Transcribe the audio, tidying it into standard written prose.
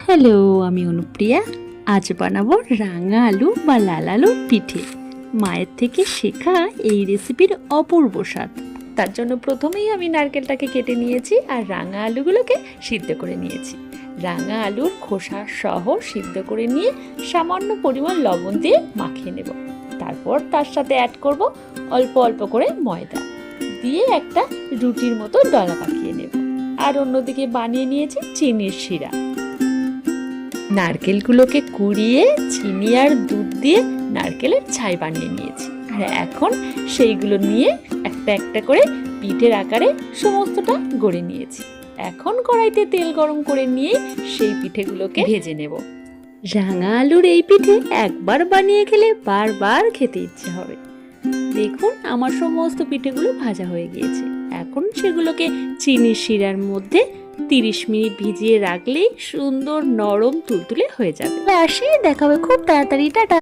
Hello, আমি অনুপ্রিয়া। আজ বানাবো রাঙা আলু বা লাল আলুর পিঠে। মায়ের থেকে শেখা এই রেসিপির অপূর্ব স্বাদ। তার জন্য প্রথমেই আমি নারকেলটাকে কেটে নিয়েছি আর রাঙা আলুগুলোকে সিদ্ধ করে নিয়েছি। রাঙা আলুর খোসা সহ সিদ্ধ করে নিয়ে সামান্য পরিমাণ লবণ দিয়ে মাখিয়ে নেব। তারপর তার সাথে অ্যাড করব অল্প অল্প করে ময়দা দিয়ে একটা রুটির মতো ডলা পাকিয়ে নেব। আর অন্যদিকে বানিয়ে নিয়েছি চিনির শিরা। নারকেলগুলোকে কুড়িয়ে চিনি আর দুধ দিয়ে নারকেলের ছাই বানিয়ে নিয়েছি। আর এখন সেইগুলো নিয়ে একটা একটা করে পিঠের আকারে সমস্তটা গড়ে নিয়েছি। এখন কড়াইতে তেল গরম করে নিয়ে সেই পিঠেগুলোকে ভেজে নেব। রাঙা আলুর এই পিঠে একবার বানিয়ে খেলে বারবার খেতে ইচ্ছে হবে। দেখুন আমার সমস্ত পিঠেগুলো ভাজা হয়ে গিয়েছে। এখন সেগুলোকে চিনির শিরার মধ্যে 30 মিনিট ভিজিয়ে রাখলেই সুন্দর নরম তুলতুলে হয়ে যাবে। আসি, দেখা হবে খুব তাড়াতাড়ি। টাটা।